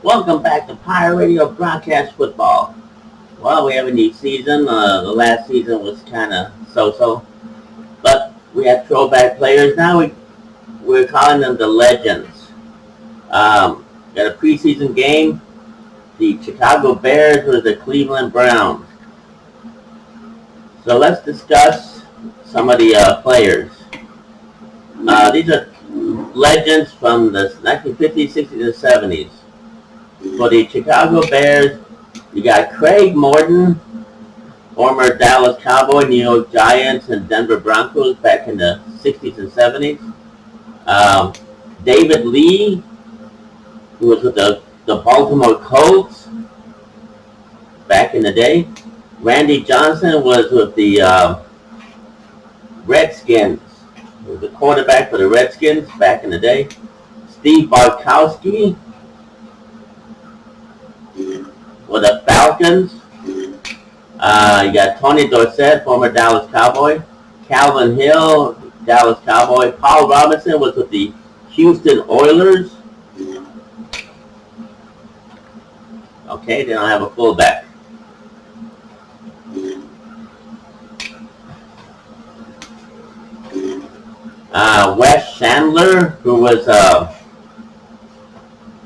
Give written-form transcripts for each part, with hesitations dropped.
Welcome back to Pirate Radio Broadcast Football. Well, we have a new season. The last season was kind of so-so, but we have throwback players. Now we're calling them the Legends. Got a preseason game. The Chicago Bears versus the Cleveland Browns. So let's discuss some of the players. These are legends from the 1950s, 60s, and 70s. For the Chicago Bears, you got Craig Morton, former Dallas Cowboy, New York Giants, and Denver Broncos back in the 60s and 70s. David Lee, who was with the Baltimore Colts back in the day. Randy Johnson was with the Redskins. He was the quarterback for the Redskins back in the day. Steve Bartkowski for the Falcons. You got Tony Dorsett, former Dallas Cowboy. Calvin Hill, Dallas Cowboy. Paul Robinson was with the Houston Oilers. Okay, they don't have a fullback. Wes Chandler, who was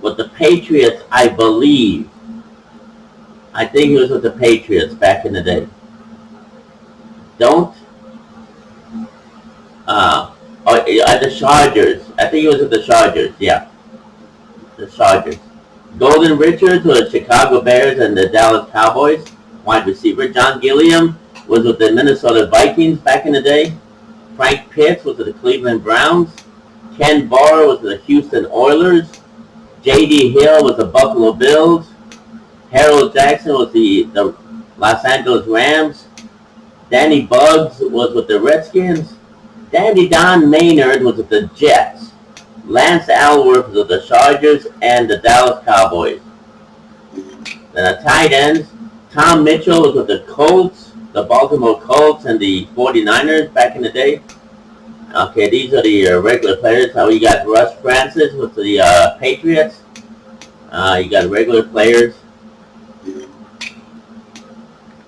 with the Patriots, I believe. I think he was with the Patriots back in the day. The Chargers. I think he was with the Chargers, yeah. The Chargers. Golden Richards was the Chicago Bears and the Dallas Cowboys. Wide receiver. John Gilliam was with the Minnesota Vikings back in the day. Frank Pitts was with the Cleveland Browns. Ken Barr was with the Houston Oilers. J.D. Hill was the Buffalo Bills. Harold Jackson was the Los Angeles Rams. Danny Bugs was with the Redskins. Dandy Don Maynard was with the Jets. Lance Alworth was with the Chargers and the Dallas Cowboys. Then the tight ends, Tom Mitchell was with the Colts, the Baltimore Colts, and the 49ers back in the day. Okay, these are the regular players. Now you got Russ Francis with the Patriots. You got regular players.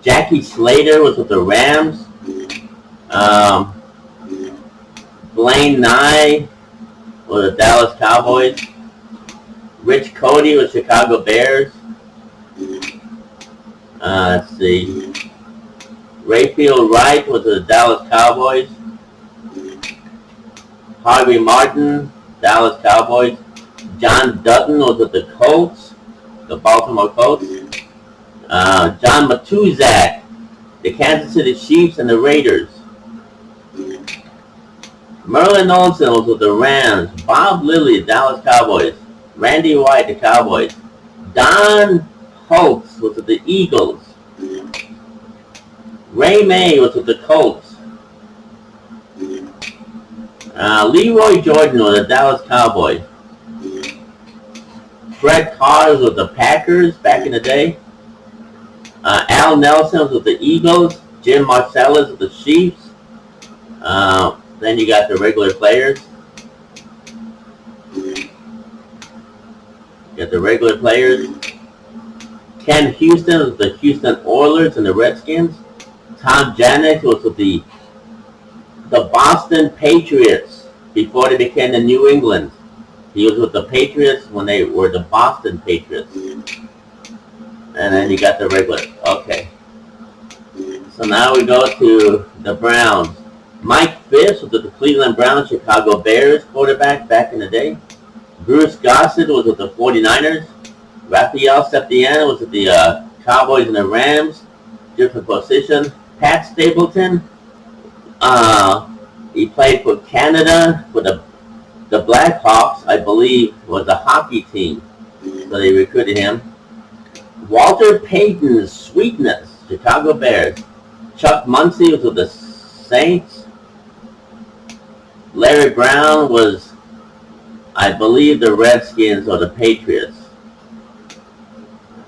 Jackie Slater was with the Rams. Blaine Nye with the Dallas Cowboys. Rich Cody with Chicago Bears. Let's see. Rayfield Wright with the Dallas Cowboys. Harvey Martin, Dallas Cowboys. John Dutton was with the Colts, the Baltimore Colts. John Matuzak, the Kansas City Chiefs and the Raiders. Merlin Olsen was with the Rams. Bob Lilly, Dallas Cowboys. Randy White, the Cowboys. Don Holtz was with the Eagles. Ray May was with the Colts. Leroy Jordan was the Dallas Cowboys. Fred Carr was with the Packers back in the day. Al Nelson was with the Eagles. Jim Marcellus with the Chiefs. Then you got the regular players. Ken Houston was with the Houston Oilers and the Redskins. Tom Janik was with the Boston Patriots before they became the New England. He was with the Patriots when they were the Boston Patriots. And then you got the regular. Okay. So now we go to the Browns. Mike Fish was with the Cleveland Browns, Chicago Bears quarterback back in the day. Bruce Gossett was with the 49ers. Raphael Septien was with the Cowboys and the Rams. Different position. Pat Stapleton, he played for Canada, for the Blackhawks, I believe, was a hockey team. So they recruited him. Walter Payton's Sweetness, Chicago Bears. Chuck Muncie was with the Saints. Larry Brown was, I believe, the Redskins or the Patriots.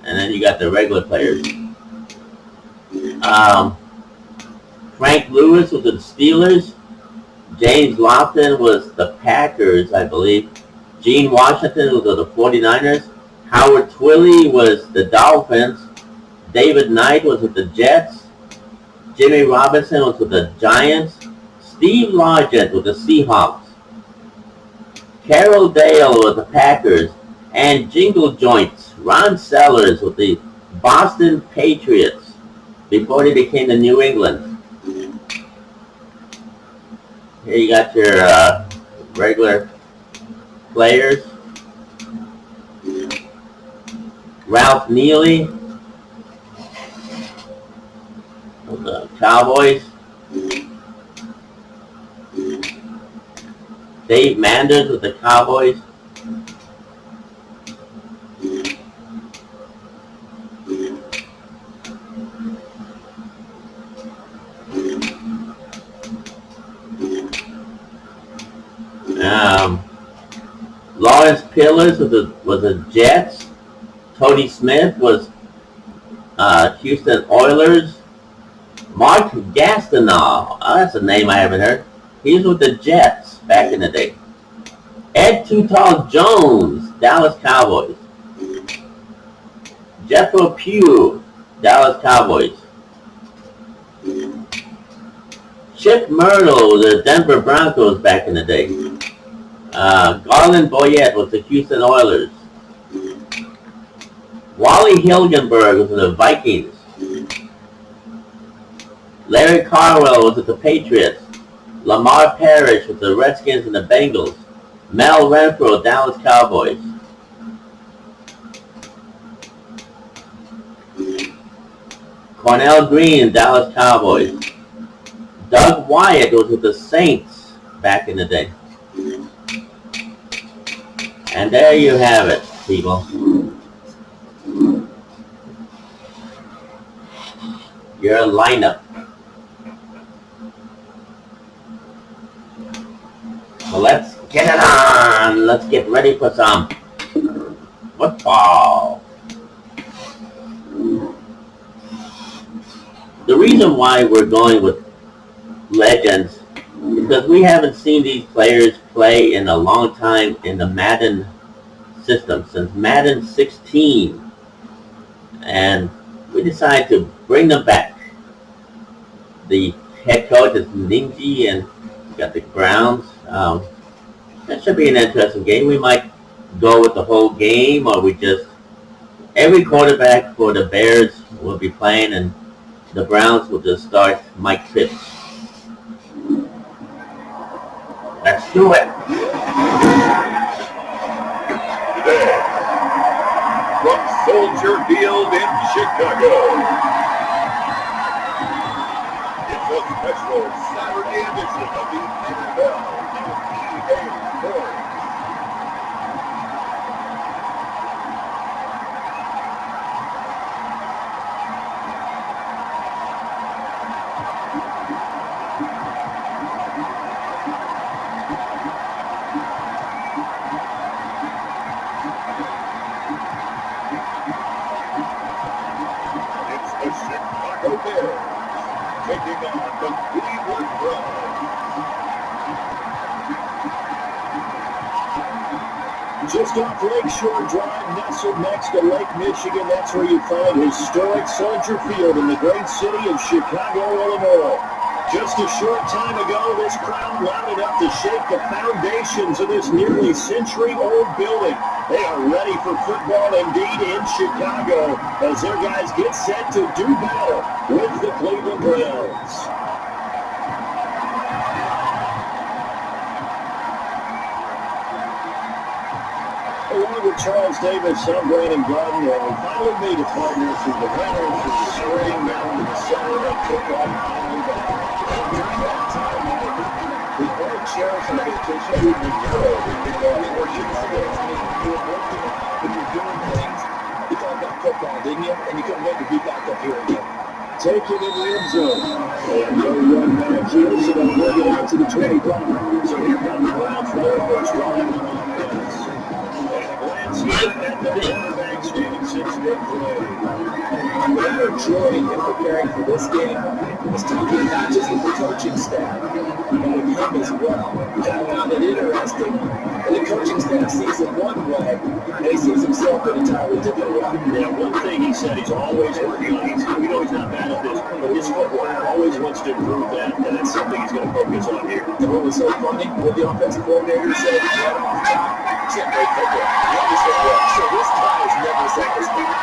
And then you got the regular players. Frank Lewis was with the Steelers. James Lofton was the Packers, I believe. Gene Washington was with the 49ers. Howard Twilley was the Dolphins. David Knight was with the Jets. Jimmy Robinson was with the Giants. Steve Largent with the Seahawks. Carroll Dale with the Packers. And Jingle Joints, Ron Sellers with the Boston Patriots before they became the New England. Here you got your regular players. Ralph Neely with the Cowboys. Dave Manders with the Cowboys. Lawrence Pillars was the Jets. Tony Smith was Houston Oilers. Mark Gastineau, that's a name I haven't heard. He was with the Jets back in the day. Ed Too Tall Jones, Dallas Cowboys. Jethro Pugh, Dallas Cowboys. Chip Myrtle, the Denver Broncos back in the day. Garland Boyette was the Houston Oilers. Wally Hilgenberg was with the Vikings. Larry Carwell was with the Patriots. Lamar Parrish with the Redskins and the Bengals. Mel Renfro, Dallas Cowboys. Cornell Green, Dallas Cowboys. Doug Wyatt was with the Saints back in the day. And there you have it, people. Your lineup. So let's get it on. Let's get ready for some football. The reason why we're going with legends is because we haven't seen these players play in a long time in the Madden system, since Madden 16. And we decided to bring them back. The head coach is Ninji, and got the Browns. That should be an interesting game. We might go with the whole game, or we just... Every quarterback for the Bears will be playing, and the Browns will just start Mike Phipps. Let's do it. Today, from Soldier Field in Chicago, it's a special Saturday edition of the NFL EA Sports. Taking on the Cleveland Browns. Just off Lakeshore Drive, nestled next to Lake Michigan, that's where you find historic Soldier Field in the great city of Chicago, Illinois. Just a short time ago, this crowd loud enough to shake the foundations of this nearly century-old building. They are ready for football indeed in Chicago as their guys get set to do battle with the Cleveland Browns. Along with Charles Davis, I'm Brandon Gordon, and finally made a partner through the winter through the spring, now into the summer, and kickoff finally back. During that time, we all cherish our vacation in Narro. When you're doing things, you thought about football, didn't you? And you couldn't wait to be back up here again. Take it in the end zone. And no run back here, so they'll bring it out to the 25. So here come the Browns for their first drive in the offense. And a glance here at the quarterback standing 6 foot play. Without a Detroit in preparing for this game was talking not just with the coaching staff, but with him as well. And I found it interesting that the coaching staff sees it one way, and he sees himself in a entirely different way. Yeah, one thing he said he's always working on. We know he's not bad at this, but his footwork always wants to improve that, and that's something he's going to focus on here. And what was so funny, what the offensive coordinator said right off the top, he said, great footwork. Love his footwork. So this guy is never satisfied.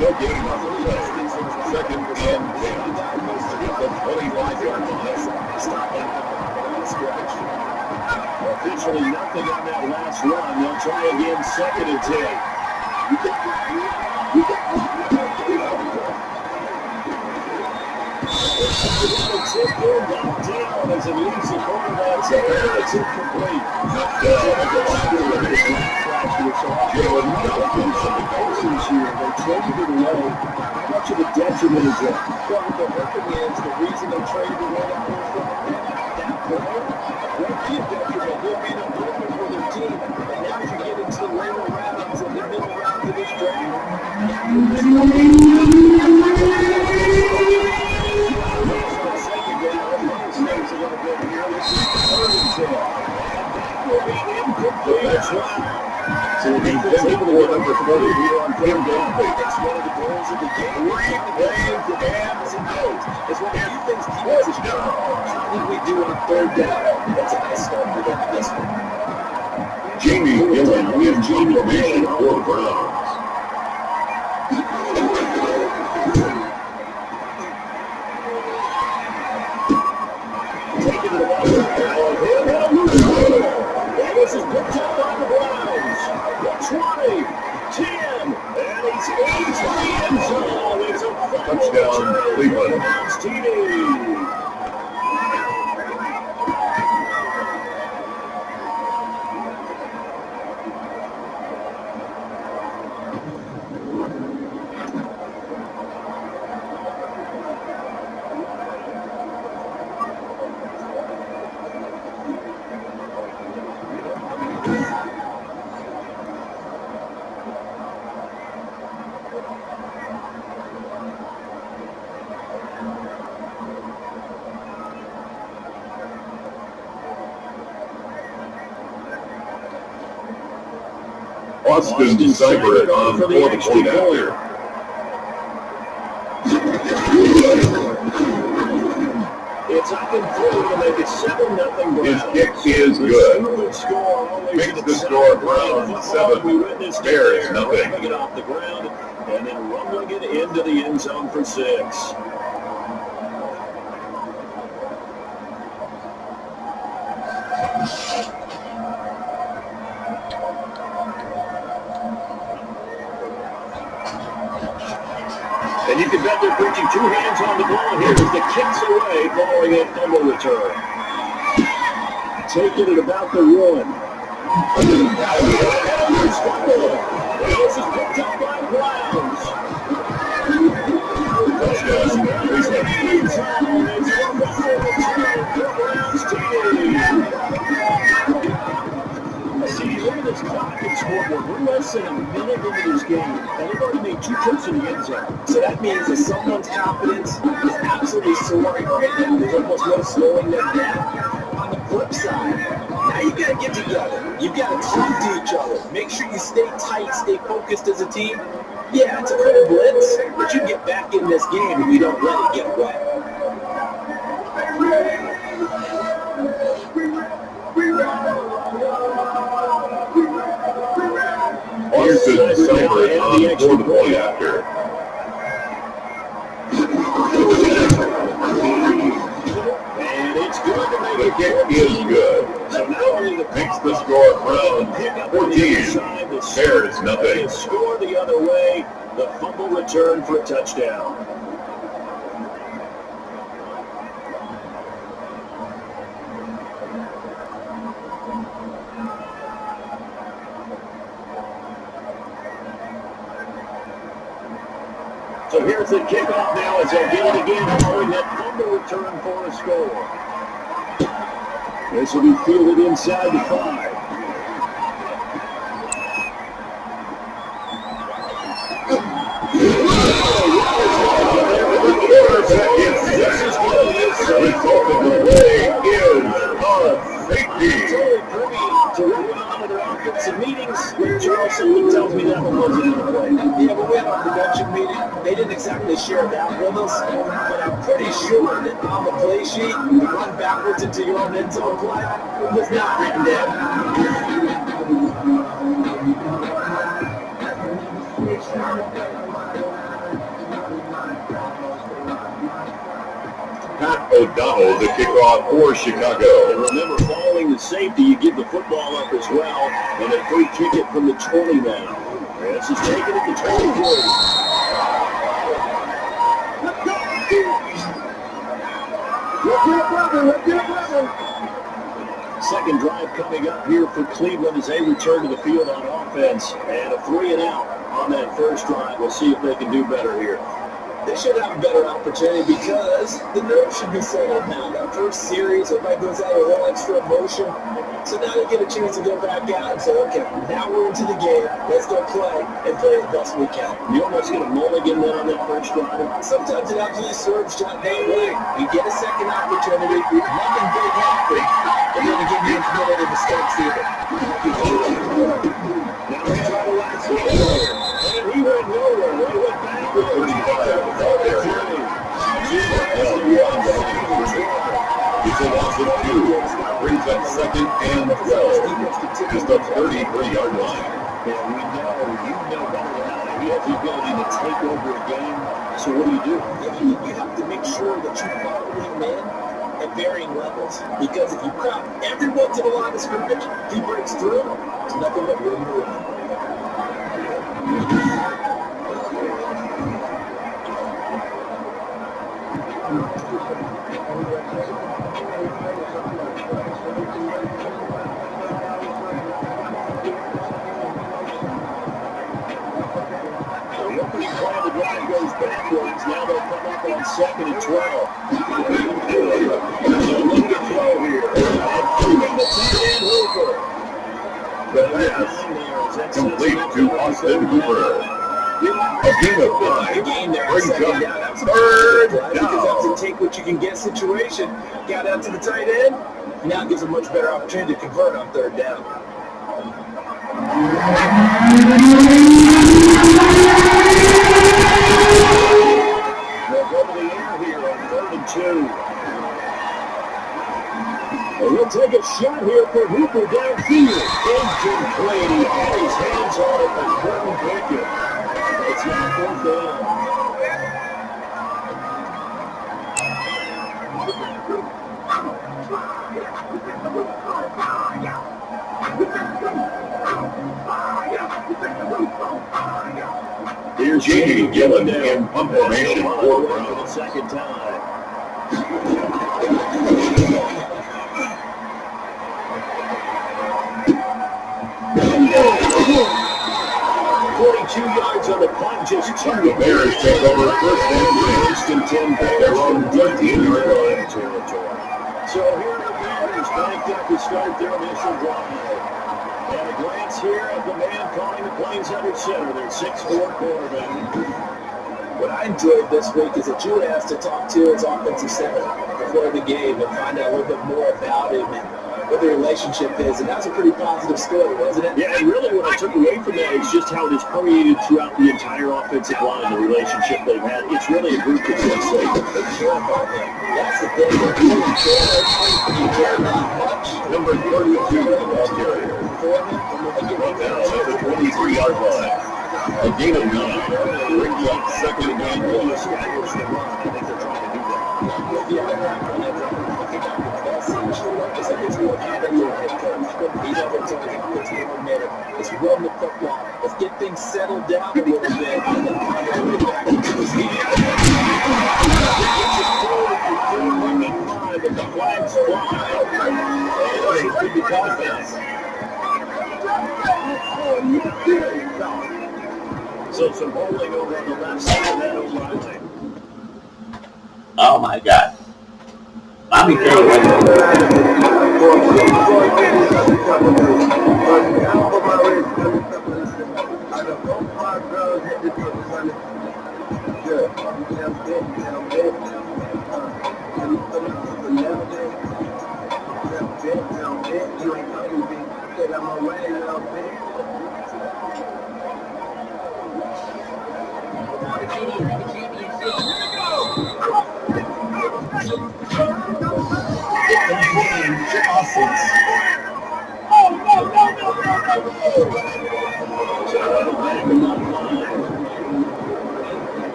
No gain on the play. Second and 10. At the 25-yard line. Officially nothing on that last run. They'll try again, second and 10. Down as it leaves the quarterback's hand. It's incomplete. They traded it away. How much of a detriment is that? Well, what they're hoping is the reason they traded away that first round pick, that player, won't be a detriment. He'll be an improvement for their team. And now as you get into the later rounds and the middle rounds of this draft, So he's able to get under 40 here on third down. that's one of the goals of the game. Read the game for Adams and goes. It's one of the few things defenses do. How did we do on third down? That's a nice start for them this one. Jamie Dillon with information for Browns. Taking the ball. This is picked up by the Browns. 20, 10, and he's into the end zone. It's a Touchdown, Cleveland. Browns TD. Austin Seibert on for the fourth extra point point. after. It's up and through to make it 7-0 Browns. His kick is good. Smooth score always Makes at the score Browns football. 7, We witnessed it Bears there, nothing. rumbling it off the ground and then rumbling it into the end zone for 6. And you can bet they're preaching two hands on the ball here as the kick's away following a fumble return. Taking it about the 1. This is picked up by Browns. Touchdown, Cleveland. See, look at this clock and scoreboard. We're less than a minute into this game, and they've already made 2 trips in the end zone. So that means that someone's confidence is absolutely soaring right now. There's almost no slowing them down. On the flip side, now you got to get together. You got to talk to each other. Make sure you stay tight, stay focused as a team. Yeah, it's a quick blitz, but you get back in this game if you don't let it get away. Austin Seibert on fourth point after. And it's good to make The it kick is good. So not only the Makes the score Browns pick up 14, on the other side, the Bears nothing. score the other way, the fumble return for a touchdown. So here's the kickoff now as they get it again following that fumble return for a score. This will be fielded inside the 5. Some meetings with Charles tells me that one wasn't in the play. Yeah, but we had our production meeting. They didn't exactly share that with us, but I'm pretty sure that on the play sheet, the run backwards into your own end zone play was not written down. Pat O'Donnell, the kickoff for Chicago. And remember, following the safety, you give the football up as well, and they free kick it from the 20 now. This is taken at the 23. Second drive coming up here for Cleveland as they return to the field on offense. And a 3-and-out on that first drive. We'll see if they can do better here. They should have a better opportunity because the nerves should be settled now. That first series, everybody goes out with a little extra emotion. So now they get a chance to go back out and say, okay, now we're into the game. Let's go play and play the best we can. You almost get a mulligan then on that first drive. Sometimes it actually serves John that way. You get a second opportunity, nothing big happens, and then again you committed mistakes either. Now we try the last one. And he went nowhere. He went backwards. It's a loss of 2. Brings up 2nd and 12. Just a 33-yard line. Yeah, we know, you know better than I. He has the ability to take over a game. So what do? You have to make sure that you follow him in at varying levels. Because if you cut everyone to the line of scrimmage, he breaks through, there's nothing but room to run. Backwards. Now they'll come up on 2nd and 12. Look at throw here. And keeping the tight end Hooper. The pass complete to Austin Hooper. A gain of 5 brings up 3rd down. Because that's a take what you can get situation. Got out to the tight end. Now gives a much better opportunity to convert on 3rd down. They'll go to the air here on 3rd and 2. And he'll take a shot here for Hooper downfield. Incomplete. He had his hands on it but couldn't pick it. It's now 4th down. Here's J.D. Gillen in punt formation for the second time. 42 yards on the punt, just 2. The Bears take over 1st and 10 their own 13-yard line territory. So here are the Bears backed up to start their initial drive. And a glance here at the man calling the plays under center, their 6'4" quarterback. What I enjoyed this week is that you were asked to talk to his offensive center before the game and find out a little bit more about him and what the relationship is. And that's a pretty positive story, wasn't it? Yeah, and really what I took away from that is just how it has permeated throughout the entire offensive line, the relationship they've had. It's really a group that's been safe. That's the thing. You care that much. Number 32 in the ball carrier. Run down at the 23-yard line. A gain of 9 brings up 2nd and 1. Let's run the football. Let's get things settled down a little bit. And then find our way back into this game. But the flags fly. So So some holding over on the left side of that O'Reilly. Oh my God. Let me tell you what.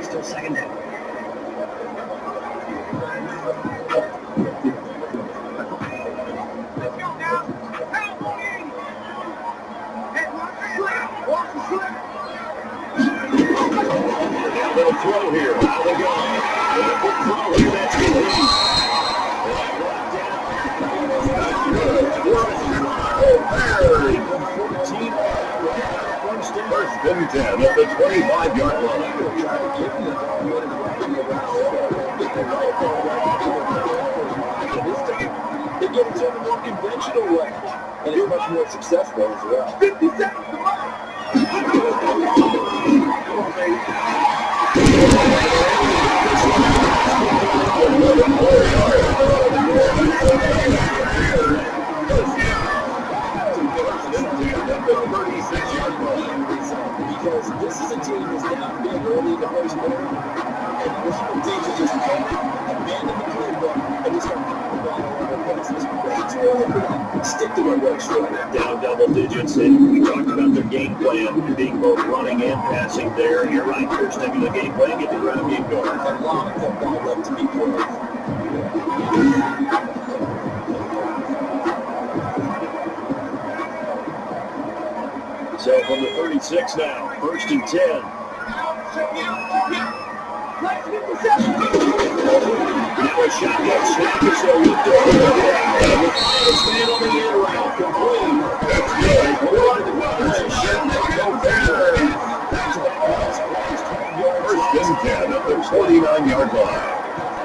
Still second down. Little throw here. Out they go. Quick throw here. That's complete. First and 10 at the 25-yard line. They get it done a more conventional way, and it's much more successful as well. 50 seconds to because this is a team that's down big early in the first quarter, and a lot of teams are just abandon the playbook and just start popping the ball all over the place. It's way too early for that. Stick to what works for them. Down double digits, and we talked about their game plan being both running and passing there. You're right, you're sticking to the game plan, get the ground game going. A lot of football left to be played. So from the 36 now, first and 10. Now a shotgun snap is a loop to the man on the end route, complete. That's good. First and 10 at the 49-yard line.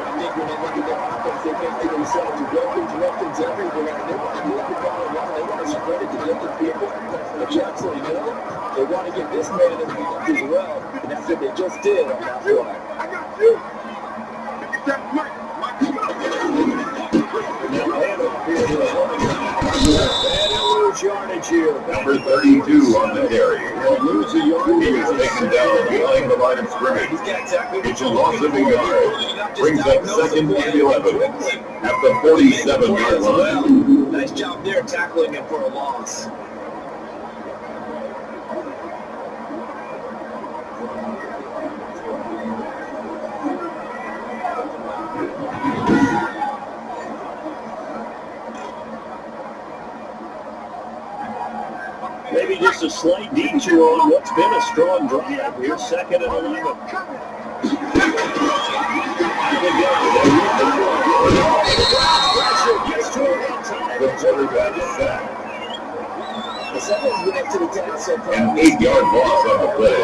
I think when they look at their offense, they think to themselves, weapons everywhere. They want to move the ball around. They want to spread it to different people. But Jackson, they want to get this man involved as well. And that's what they just did on that play. I got you. Yardage here. Number 32 on the carry. He'll lose a yard. He is taken down behind the line of scrimmage. It's a loss of a yard. Brings up second and 11 at the 47-yard line. Nice job there tackling him for a loss. Maybe just a slight detour on what's been a strong drive. Here's second and 11. The quarterback is sacked. An 8-yard loss on the play.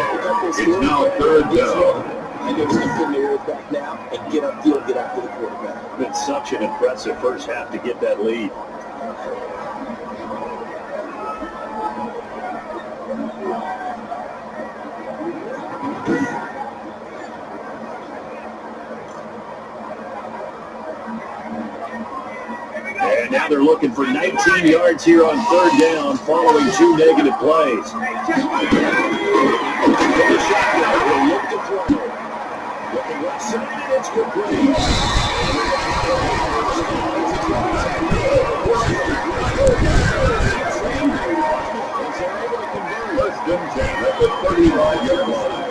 It's now third down. And they're in the air back now and get upfield, get after the quarterback. Been such an impressive first half to get that lead. And now they're looking for 19 yards here on third down following 2 negative plays. First and 10 at the 35-yard line.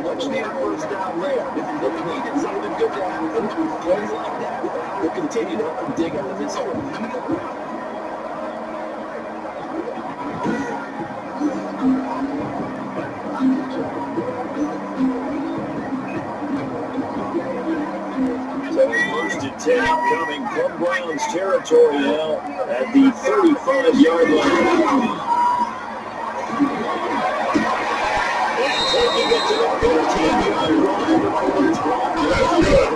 Much needed first down there. If they needed something good to happen, plays like that, we'll continue to dig out of this hole. So first and 10 coming from Browns territory now at the 35-yard line. And taking it to the 15-yard line. That's good.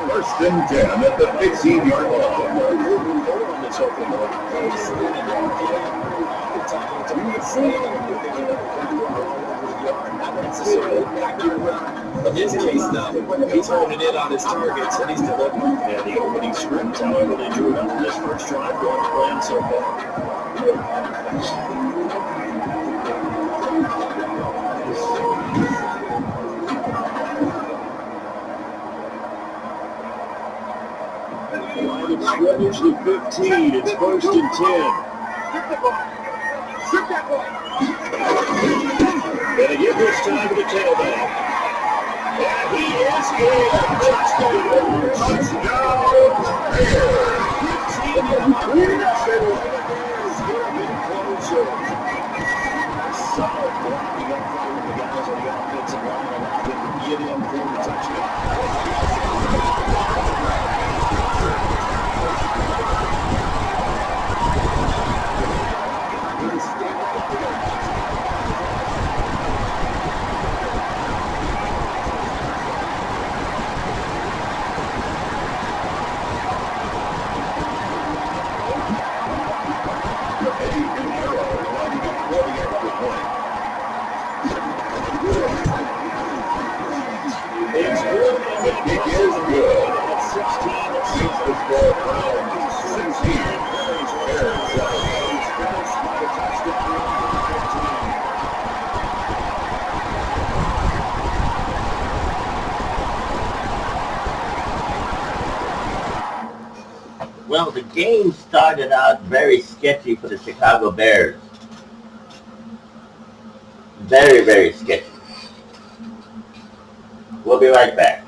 First and 10 at the 15-yard line. In his case, though, he's holding in on his targets and he's delivering. Yeah, the opening script, however, they drew it up this first drive going to plan so far. Line of scrimmage to 15. It's first and 10. And again this time to the tailback. And he is in. Touchdown. Touchdown. Solid blocking up front with the guys on the offensive line and get him for the touchdown. It's good. The kick is good. At 16, it's 16. Well, the game started out very sketchy for the Chicago Bears. Very, very sketchy. We'll be right back.